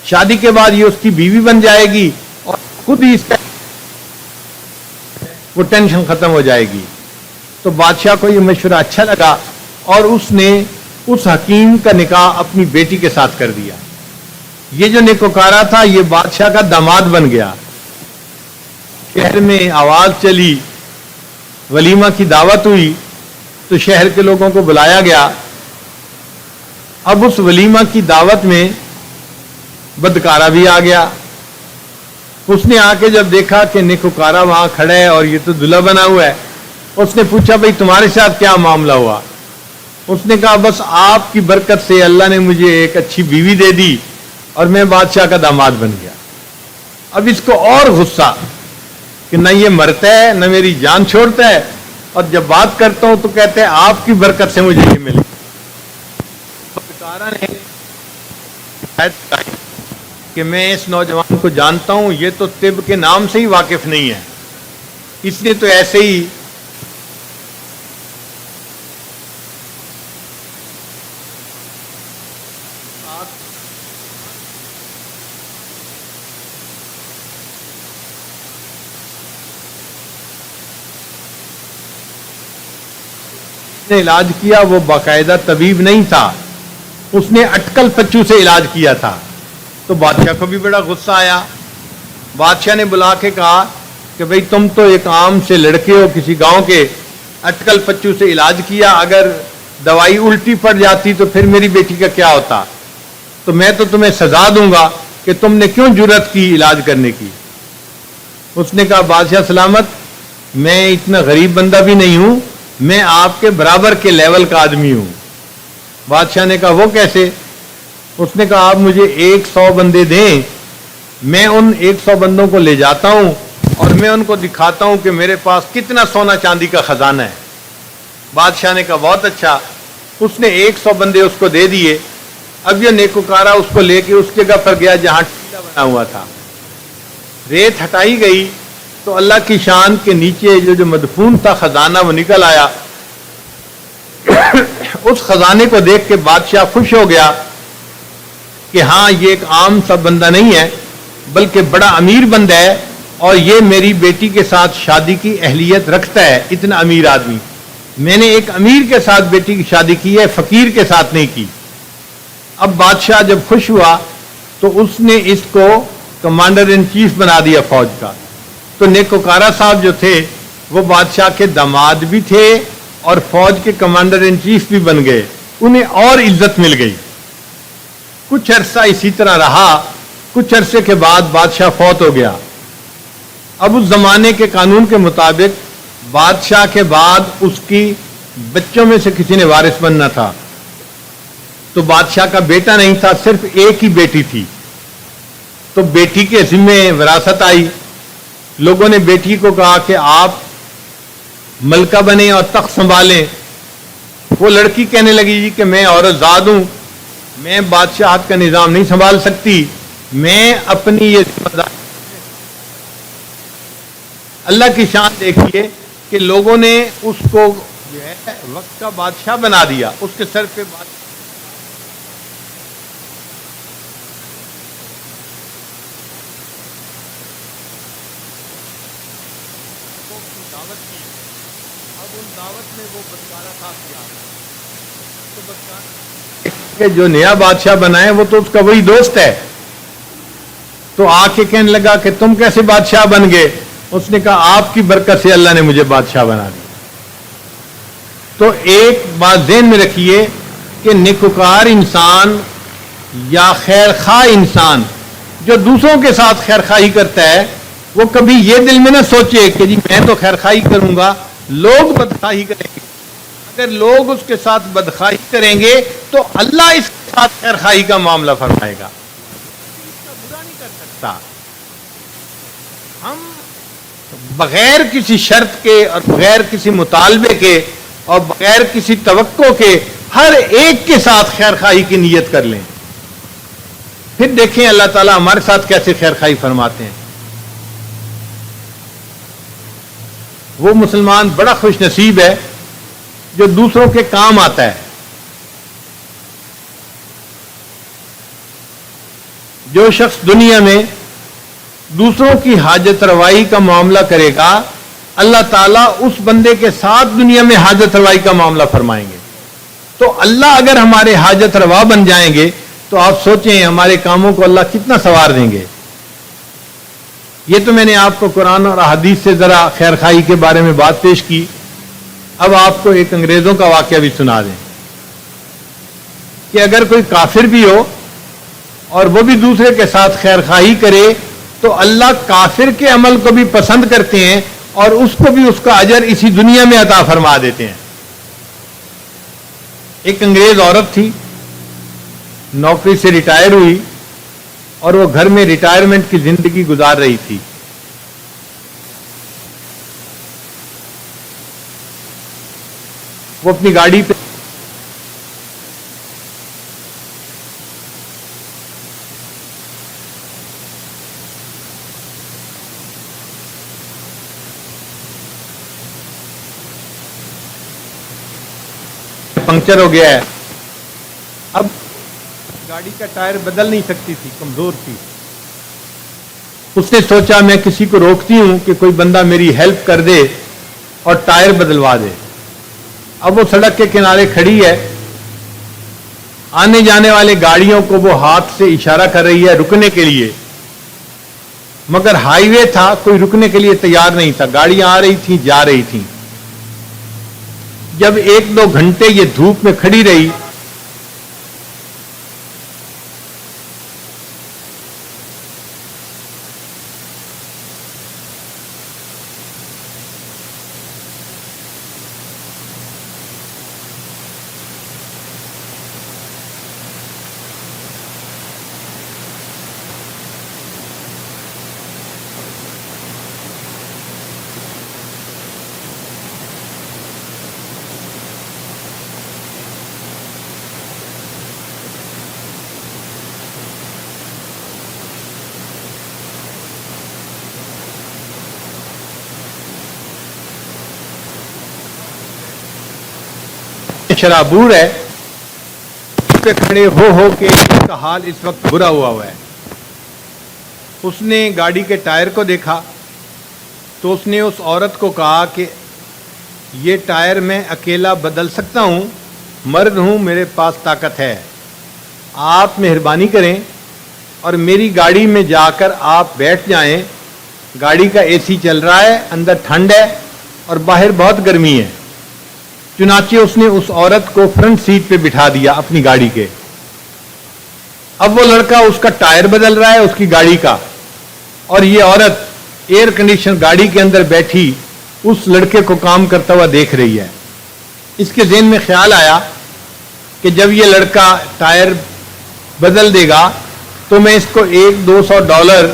Speaker 1: شادی کے بعد یہ اس کی بیوی بن جائے گی اور خود ہی اس کا وہ ٹینشن ختم ہو جائے گی. تو بادشاہ کو یہ مشورہ اچھا لگا اور اس نے اس حکیم کا نکاح اپنی بیٹی کے ساتھ کر دیا. یہ جو نیکوکارہ تھا یہ بادشاہ کا داماد بن گیا. شہر میں آواز چلی، ولیمہ کی دعوت ہوئی تو شہر کے لوگوں کو بلایا گیا. اب اس ولیمہ کی دعوت میں بدکارہ بھی آ گیا. اس نے آ کے جب دیکھا کہ نیکوکارہ وہاں کھڑا ہے اور یہ تو دلہا بنا ہوا ہے، اس نے پوچھا بھائی تمہارے ساتھ کیا معاملہ ہوا؟ اس نے کہا بس آپ کی برکت سے اللہ نے مجھے ایک اچھی بیوی دے دی اور میں بادشاہ کا داماد بن گیا. اب اس کو اور غصہ کہ نہ یہ مرتا ہے نہ میری جان چھوڑتا ہے، اور جب بات کرتا ہوں تو کہتے ہیں آپ کی برکت سے مجھے یہ ملی. کہ میں اس نوجوان کو جانتا ہوں، یہ تو طب کے نام سے ہی واقف نہیں ہے، اس نے تو ایسے ہی علاج کیا. وہ باقاعدہ طبیب نہیں تھا، اس نے اٹکل پچو سے علاج کیا تھا. تو بادشاہ کو بھی بڑا غصہ آیا. بادشاہ نے بلا کے کہا کہ بھئی تم تو ایک عام سے لڑکے ہو کسی گاؤں کے، اٹکل پچو سے علاج کیا، اگر دوائی الٹی پڑ جاتی تو پھر میری بیٹی کا کیا ہوتا؟ تو میں تو تمہیں سزا دوں گا کہ تم نے کیوں جرأت کی علاج کرنے کی. اس نے کہا بادشاہ سلامت، میں اتنا غریب بندہ بھی نہیں ہوں، میں آپ کے برابر کے لیول کا آدمی ہوں. بادشاہ نے کہا وہ کیسے؟ اس نے کہا آپ مجھے 100 بندے دیں، میں ان 100 بندوں کو لے جاتا ہوں اور میں ان کو دکھاتا ہوں کہ میرے پاس کتنا سونا چاندی کا خزانہ ہے۔ بادشاہ نے کہا بہت اچھا۔ اس نے 100 بندے اس کو دے دیے۔ اب یہ نیکوکارہ اس کو لے کے اس جگہ پر گیا جہاں ٹیلا بنا ہوا تھا، ریت ہٹائی گئی تو اللہ کی شان کے نیچے جو مدفون تھا خزانہ وہ نکل آیا۔ اس خزانے کو دیکھ کے بادشاہ خوش ہو گیا کہ ہاں یہ ایک عام سا بندہ نہیں ہے بلکہ بڑا امیر بندہ ہے، اور یہ میری بیٹی کے ساتھ شادی کی اہلیت رکھتا ہے، اتنا امیر آدمی۔ میں نے ایک امیر کے ساتھ بیٹی کی شادی کی ہے، فقیر کے ساتھ نہیں کی۔ اب بادشاہ جب خوش ہوا تو اس نے اس کو کمانڈر ان چیف بنا دیا فوج کا۔ تو نیکوکارہ صاحب جو تھے وہ بادشاہ کے داماد بھی تھے اور فوج کے کمانڈر ان چیف بھی بن گئے، انہیں اور عزت مل گئی۔ کچھ عرصہ اسی طرح رہا۔ کچھ عرصے کے بعد بادشاہ فوت ہو گیا۔ اب اس زمانے کے قانون کے مطابق بادشاہ کے بعد اس کی بچوں میں سے کسی نے وارث بننا تھا، تو بادشاہ کا بیٹا نہیں تھا، صرف ایک ہی بیٹی تھی۔ تو بیٹی کے ذمے وراثت آئی۔ لوگوں نے بیٹی کو کہا کہ آپ ملکہ بنیں اور تخت سنبھالیں۔ وہ لڑکی کہنے لگی جی کہ میں عورت زاد ہوں، میں بادشاہت کا نظام نہیں سنبھال سکتی، میں اپنی یہ ذمہ داری۔ اللہ کی شان دیکھیے کہ لوگوں نے اس کو جو ہے وقت کا بادشاہ بنا دیا، اس کے سر پہ دعوت کی۔ اب ان دعوت میں وہ بدکارہ صاحب کیا تو بدکارہ کہ جو نیا بادشاہ بنا ہے وہ تو اس کا وہی دوست ہے، تو آ کے کہنے لگا کہ تم کیسے بادشاہ بن گئے؟ اس نے کہا آپ کی برکت سے اللہ نے مجھے بادشاہ بنا دیا۔ تو ایک بات ذہن میں رکھیے کہ نیکوکار انسان یا خیر خواہ انسان جو دوسروں کے ساتھ خیر خواہی کرتا ہے وہ کبھی یہ دل میں نہ سوچے کہ جی میں تو خیر خواہی کروں گا، لوگ بدخواہی کریں گے۔ اگر لوگ اس کے ساتھ بدخواہی کریں گے تو اللہ اس کے ساتھ خیر خواہی کا معاملہ فرمائے گا، اس کا برا نہیں کر سکتا۔ ہم بغیر کسی شرط کے اور بغیر کسی مطالبے کے اور بغیر کسی توقع کے ہر ایک کے ساتھ خیر خواہی کی نیت کر لیں، پھر دیکھیں اللہ تعالیٰ ہمارے ساتھ کیسے خیر خواہی فرماتے ہیں۔ وہ مسلمان بڑا خوش نصیب ہے جو دوسروں کے کام آتا ہے۔ جو شخص دنیا میں دوسروں کی حاجت روائی کا معاملہ کرے گا اللہ تعالیٰ اس بندے کے ساتھ دنیا میں حاجت روائی کا معاملہ فرمائیں گے۔ تو اللہ اگر ہمارے حاجت روا بن جائیں گے تو آپ سوچیں ہمارے کاموں کو اللہ کتنا سنوار دیں گے۔ یہ تو میں نے آپ کو قرآن اور احادیث سے ذرا خیر خواہی کے بارے میں بات پیش کی۔ اب آپ کو ایک انگریزوں کا واقعہ بھی سنا دیں کہ اگر کوئی کافر بھی ہو اور وہ بھی دوسرے کے ساتھ خیر خواہی کرے تو اللہ کافر کے عمل کو بھی پسند کرتے ہیں اور اس کو بھی اس کا اجر اسی دنیا میں عطا فرما دیتے ہیں۔ ایک انگریز عورت تھی، نوکری سے ریٹائر ہوئی اور وہ گھر میں ریٹائرمنٹ کی زندگی گزار رہی تھی۔ وہ اپنی گاڑی پہ پنکچر ہو گیا ہے، اب گاڑی کا ٹائر بدل نہیں سکتی تھی، کمزور تھی۔ اس نے سوچا میں کسی کو روکتی ہوں کہ کوئی بندہ میری ہیلپ کر دے اور ٹائر بدلوا دے۔ اب وہ سڑک کے کنارے کھڑی ہے، آنے جانے والے گاڑیوں کو وہ ہاتھ سے اشارہ کر رہی ہے رکنے کے لیے، مگر ہائی وے تھا، کوئی رکنے کے لیے تیار نہیں تھا، گاڑیاں آ رہی تھیں جا رہی تھیں۔ جب 1-2 گھنٹے یہ دھوپ میں کھڑی رہی شرابور ہے اس پہ کھڑے ہو کے اس کا حال اس وقت برا ہوا ہے. اس نے گاڑی کے ٹائر کو دیکھا تو اس نے اس عورت کو کہا کہ یہ ٹائر میں اکیلا بدل سکتا ہوں, مرد ہوں, میرے پاس طاقت ہے, آپ مہربانی کریں اور میری گاڑی میں جا کر آپ بیٹھ جائیں. گاڑی کا اے سی چل رہا ہے, اندر ٹھنڈ ہے اور باہر بہت گرمی ہے. چنانچہ اس نے اس عورت کو فرنٹ سیٹ پہ بٹھا دیا اپنی گاڑی کے. اب وہ لڑکا اس کا ٹائر بدل رہا ہے اس کی گاڑی کا, اور یہ عورت ایئر کنڈیشن گاڑی کے اندر بیٹھی اس لڑکے کو کام کرتا ہوا دیکھ رہی ہے. اس کے ذہن میں خیال آیا کہ جب یہ لڑکا ٹائر بدل دے گا تو میں اس کو $100-200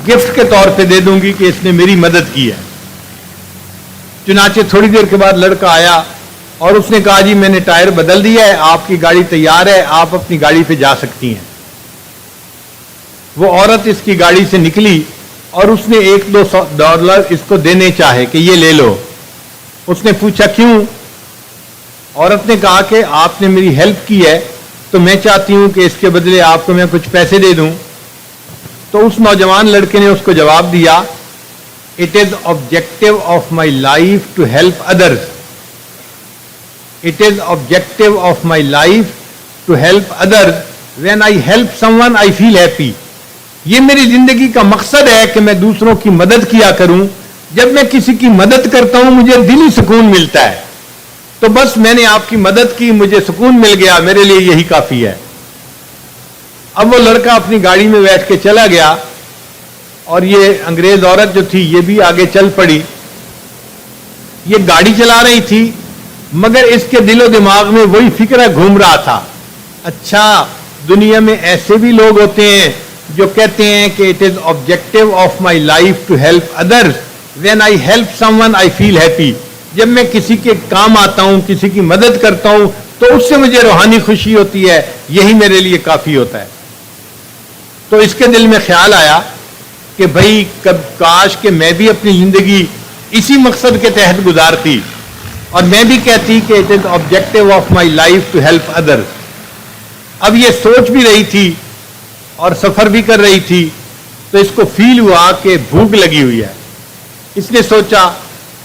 Speaker 1: گفٹ کے طور پہ دے دوں گی کہ اس نے میری مدد کی ہے. چنانچہ تھوڑی دیر کے بعد لڑکا آیا اور اس نے کہا جی میں نے ٹائر بدل دیا ہے, آپ کی گاڑی تیار ہے, آپ اپنی گاڑی پہ جا سکتی ہیں. وہ عورت اس کی گاڑی سے نکلی اور اس نے $100-200 اس کو دینے چاہے کہ یہ لے لو. اس نے پوچھا کیوں؟ عورت نے کہا کہ آپ نے میری ہیلپ کی ہے تو میں چاہتی ہوں کہ اس کے بدلے آپ کو میں کچھ پیسے دے دوں. تو اس نوجوان لڑکے نے اس کو جواب دیا, It is objective of my life to help others. It is objective of my life to help others. When I help someone, I feel happy. یہ میری زندگی کا مقصد ہے کہ میں دوسروں کی مدد کیا کروں. جب میں کسی کی مدد کرتا ہوں مجھے دلی سکون ملتا ہے. تو بس میں نے آپ کی مدد کی, مجھے سکون مل گیا, میرے لیے یہی کافی ہے. اب وہ لڑکا اپنی گاڑی میں بیٹھ کے چلا گیا اور یہ انگریز عورت جو تھی یہ بھی آگے چل پڑی. یہ گاڑی چلا رہی تھی مگر اس کے دل و دماغ میں وہی فکر گھوم رہا تھا, اچھا دنیا میں ایسے بھی لوگ ہوتے ہیں جو کہتے ہیں کہ it is objective of my life to help others. When I help someone I feel happy. جب میں کسی کے کام آتا ہوں, کسی کی مدد کرتا ہوں تو اس سے مجھے روحانی خوشی ہوتی ہے, یہی میرے لیے کافی ہوتا ہے. تو اس کے دل میں خیال آیا کہ بھائی کاش کہ میں بھی اپنی زندگی اسی مقصد کے تحت گزارتی اور میں بھی کہتی کہ it is objective of my life to help others. اب یہ سوچ بھی رہی تھی اور سفر بھی کر رہی تھی تو اس کو فیل ہوا کہ بھوک لگی ہوئی ہے. اس نے سوچا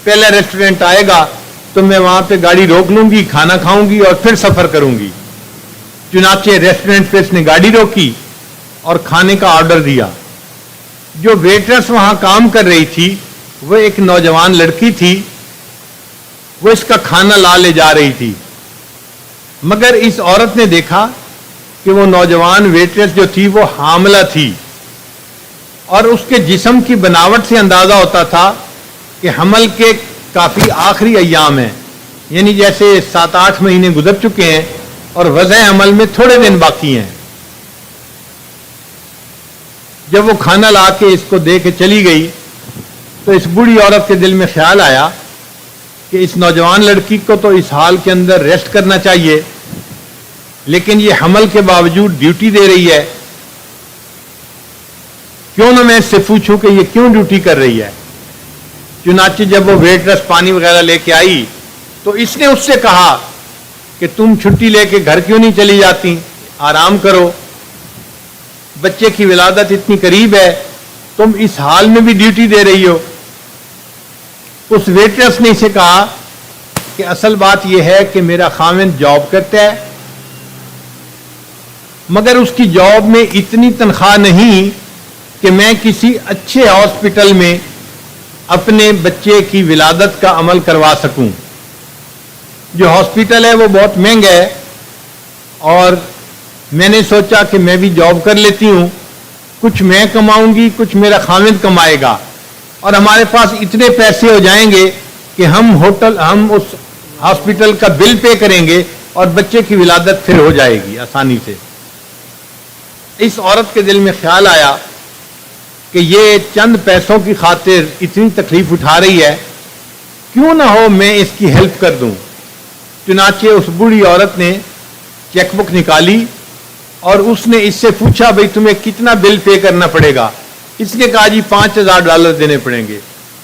Speaker 1: پہلا ریسٹورنٹ آئے گا تو میں وہاں پہ گاڑی روک لوں گی, کھانا کھاؤں گی اور پھر سفر کروں گی. چنانچہ ریسٹورنٹ پہ اس نے گاڑی روکی اور کھانے کا آرڈر دیا. جو ویٹرس وہاں کام کر رہی تھی وہ ایک نوجوان لڑکی تھی, وہ اس کا کھانا لا لے جا رہی تھی. مگر اس عورت نے دیکھا کہ وہ نوجوان ویٹرس جو تھی وہ حاملہ تھی اور اس کے جسم کی بناوٹ سے اندازہ ہوتا تھا کہ حمل کے کافی آخری ایام ہیں, یعنی جیسے 7-8 مہینے گزر چکے ہیں اور وضع حمل میں تھوڑے دن باقی ہیں. جب وہ کھانا لا کے اس کو دے کے چلی گئی تو اس بوڑھی عورت کے دل میں خیال آیا کہ اس نوجوان لڑکی کو تو اس حال کے اندر ریسٹ کرنا چاہیے, لیکن یہ حمل کے باوجود ڈیوٹی دے رہی ہے. کیوں نہ میں اس سے پوچھوں کہ یہ کیوں ڈیوٹی کر رہی ہے. چنانچہ جب وہ ویٹرس پانی وغیرہ لے کے آئی تو اس نے اس سے کہا کہ تم چھٹی لے کے گھر کیوں نہیں چلی جاتی, آرام کرو, بچے کی ولادت اتنی قریب ہے, تم اس حال میں بھی ڈیوٹی دے رہی ہو. اس ویٹرس نے اسے کہا کہ اصل بات یہ ہے کہ میرا خاوند جاب کرتا ہے مگر اس کی جاب میں اتنی تنخواہ نہیں کہ میں کسی اچھے ہاسپٹل میں اپنے بچے کی ولادت کا عمل کروا سکوں. جو ہاسپٹل ہے وہ بہت مہنگا ہے اور میں نے سوچا کہ میں بھی جاب کر لیتی ہوں, کچھ میں کماؤں گی, کچھ میرا خاوند کمائے گا اور ہمارے پاس اتنے پیسے ہو جائیں گے کہ ہم اس ہاسپٹل کا بل پے کریں گے اور بچے کی ولادت پھر ہو جائے گی آسانی سے. اس عورت کے دل میں خیال آیا کہ یہ چند پیسوں کی خاطر اتنی تکلیف اٹھا رہی ہے, کیوں نہ ہو میں اس کی ہیلپ کر دوں. چنانچہ اس بوڑھی عورت نے چیک بک نکالی اور اس نے اس سے پوچھا بھئی تمہیں کتنا بل پے کرنا پڑے گا. اس نے کہا جی $5,000 دینے پڑیں گے.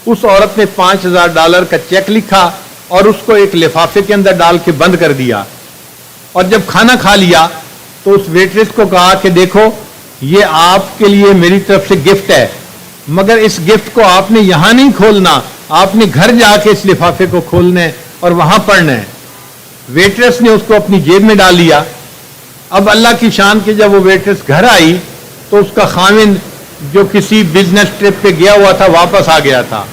Speaker 1: اس عورت نے $5,000 کا چیک لکھا اور اس کو ایک لفافے کے اندر ڈال کے بند کر دیا، اور جب کھانا کھا لیا تو اس ویٹریس کو کہا کہ دیکھو یہ آپ کے لیے میری طرف سے گفٹ ہے، مگر اس گفٹ کو آپ نے یہاں نہیں کھولنا، آپ نے گھر جا کے اس لفافے کو کھولنا ہے اور وہاں پڑھنا ہے۔ ویٹریس نے اس کو اپنی جیب میں ڈال لیا۔ اب اللہ کی شان کہ جب وہ ویٹریس گھر آئی تو اس کا خاوند جو کسی بزنس ٹرپ پہ گیا ہوا تھا واپس آ گیا تھا۔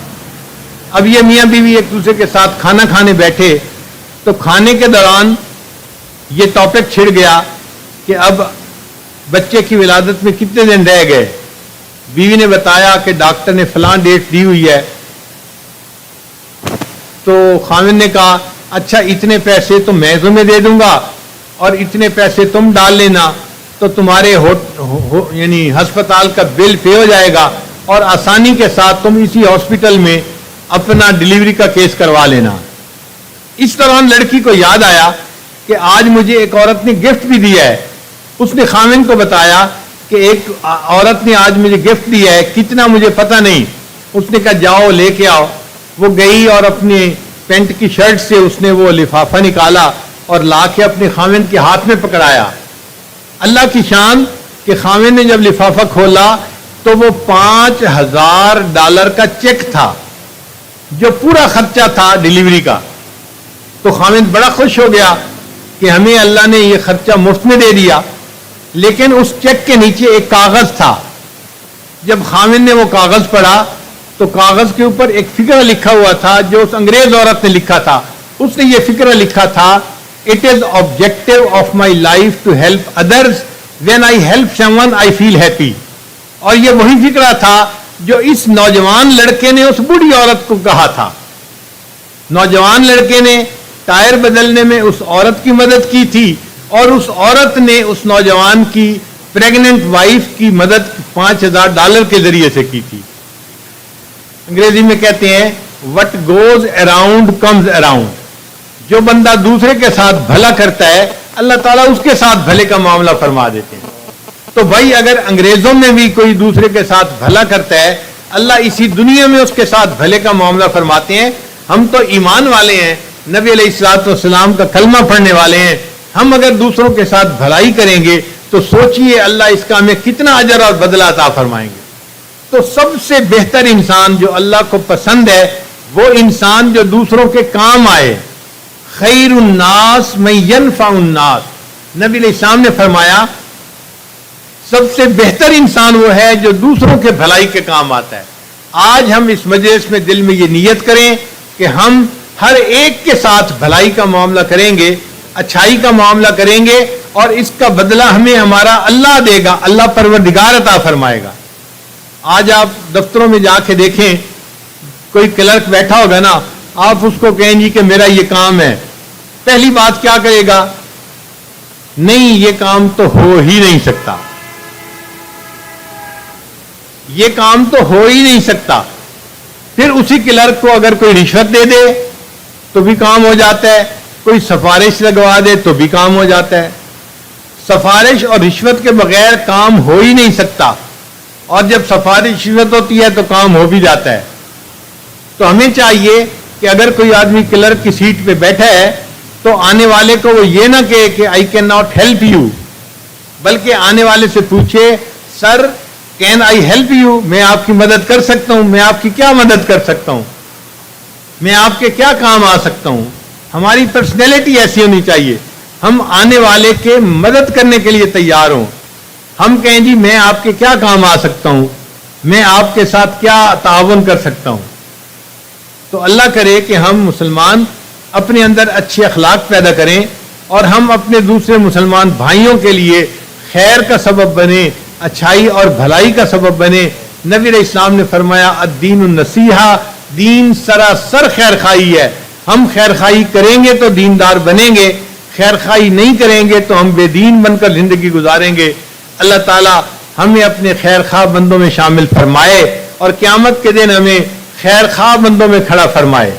Speaker 1: اب یہ میاں بیوی ایک دوسرے کے ساتھ کھانا کھانے بیٹھے تو کھانے کے دوران یہ ٹاپک چھڑ گیا کہ اب بچے کی ولادت میں کتنے دن رہ گئے۔ بیوی نے بتایا کہ ڈاکٹر نے فلاں ڈیٹ دی ہوئی ہے، تو خاوند نے کہا اچھا اتنے پیسے تو میں تمہیں دے دوں گا اور اتنے پیسے تم ڈال لینا، تو تمہارے یعنی ہسپتال کا بل پے ہو جائے گا اور آسانی کے ساتھ تم اسی ہاسپٹل میں اپنا ڈیلیوری کا کیس کروا لینا۔ اس دوران لڑکی کو یاد آیا کہ آج مجھے ایک عورت نے گفٹ بھی دیا ہے۔ اس نے خاوند کو بتایا کہ ایک عورت نے آج مجھے گفٹ دیا ہے، کتنا مجھے پتہ نہیں۔ اس نے کہا جاؤ لے کے آؤ۔ وہ گئی اور اپنے پینٹ کی شرٹ سے اس نے وہ لفافہ نکالا اور لا کے اپنے خاوند کے ہاتھ میں پکڑایا۔ اللہ کی شان کہ خاوند نے جب لفافہ کھولا تو وہ $5000 کا چیک تھا جو پورا خرچہ تھا ڈیلیوری کا۔ تو خاوند بڑا خوش ہو گیا کہ ہمیں اللہ نے یہ خرچہ مفت میں دے دیا، لیکن اس چیک کے نیچے ایک کاغذ تھا۔ جب خاوند نے وہ کاغذ پڑھا تو کاغذ کے اوپر ایک فقرہ لکھا ہوا تھا جو اس انگریز عورت نے لکھا تھا۔ اس نے یہ فقرہ لکھا تھا It is objective of my life to help others. When I help someone, I feel happy. اور یہ وہی فکرہ تھا جو اس نوجوان لڑکے نے اس بوڑھی عورت کو کہا تھا۔ نوجوان لڑکے نے ٹائر بدلنے میں اس عورت کی مدد کی تھی اور اس عورت نے اس نوجوان کی پریگننٹ وائف کی مدد $5000 کے ذریعے سے کی تھی۔ انگریزی میں کہتے ہیں what goes around comes around۔ جو بندہ دوسرے کے ساتھ بھلا کرتا ہے اللہ تعالیٰ اس کے ساتھ بھلے کا معاملہ فرما دیتے ہیں۔ تو بھائی اگر انگریزوں میں بھی کوئی دوسرے کے ساتھ بھلا کرتا ہے اللہ اسی دنیا میں اس کے ساتھ بھلے کا معاملہ فرماتے ہیں۔ ہم تو ایمان والے ہیں، نبی علیہ الصلوۃ والسلام کا کلمہ پڑھنے والے ہیں، ہم اگر دوسروں کے ساتھ بھلائی کریں گے تو سوچئے اللہ اس کا ہمیں کتنا اجر اور بدلہ عطا فرمائیں گے۔ تو سب سے بہتر انسان جو اللہ کو پسند ہے وہ انسان جو دوسروں کے کام آئے۔ خیر الناس من ینفع الناس، نبی علیہ السلام نے فرمایا سب سے بہتر انسان وہ ہے جو دوسروں کے بھلائی کے کام آتا ہے۔ آج ہم اس مجلس میں دل میں یہ نیت کریں کہ ہم ہر ایک کے ساتھ بھلائی کا معاملہ کریں گے، اچھائی کا معاملہ کریں گے، اور اس کا بدلہ ہمیں ہمارا اللہ دے گا، اللہ پروردگار عطا فرمائے گا۔ آج آپ دفتروں میں جا کے دیکھیں، کوئی کلرک بیٹھا ہوگا نا، آپ اس کو کہیں جی کہ میرا یہ کام ہے، پہلی بات کیا کرے گا؟ نہیں یہ کام تو ہو ہی نہیں سکتا، یہ کام تو ہو ہی نہیں سکتا۔ پھر اسی کلرک کو اگر کوئی رشوت دے دے تو بھی کام ہو جاتا ہے، کوئی سفارش لگوا دے تو بھی کام ہو جاتا ہے۔ سفارش اور رشوت کے بغیر کام ہو ہی نہیں سکتا، اور جب سفارش رشوت ہوتی ہے تو کام ہو بھی جاتا ہے۔ تو ہمیں چاہیے کہ اگر کوئی آدمی کلرک کی سیٹ پہ بیٹھا ہے تو آنے والے کو وہ یہ نہ کہے کہ I can not help you, بلکہ آنے والے سے پوچھے سر کین آئی ہیلپ یو، میں آپ کی مدد کر سکتا ہوں، میں آپ کی کیا مدد کر سکتا ہوں، میں آپ کے کیا کام آ سکتا ہوں۔ ہماری پرسنالٹی ایسی ہونی چاہیے، ہم آنے والے کے مدد کرنے کے لیے تیار ہوں۔ ہم کہیں جی میں آپ کے کیا کام آ سکتا ہوں، میں آپ کے ساتھ کیا تعاون کر سکتا ہوں۔ تو اللہ کرے کہ ہم مسلمان اپنے اندر اچھے اخلاق پیدا کریں اور ہم اپنے دوسرے مسلمان بھائیوں کے لیے خیر کا سبب بنے، اچھائی اور بھلائی کا سبب بنے۔ نبی علیہ السلام نے فرمایا الدین النصیحہ، دین سراسر خیر خواہی ہے۔ ہم خیر خواہی کریں گے تو دیندار بنیں گے، خیر خواہی نہیں کریں گے تو ہم بے دین بن کر زندگی گزاریں گے۔ اللہ تعالی ہمیں اپنے خیر خواہ بندوں میں شامل فرمائے اور قیامت کے دن ہمیں خیر خواہ بندوں میں کھڑا فرمائے۔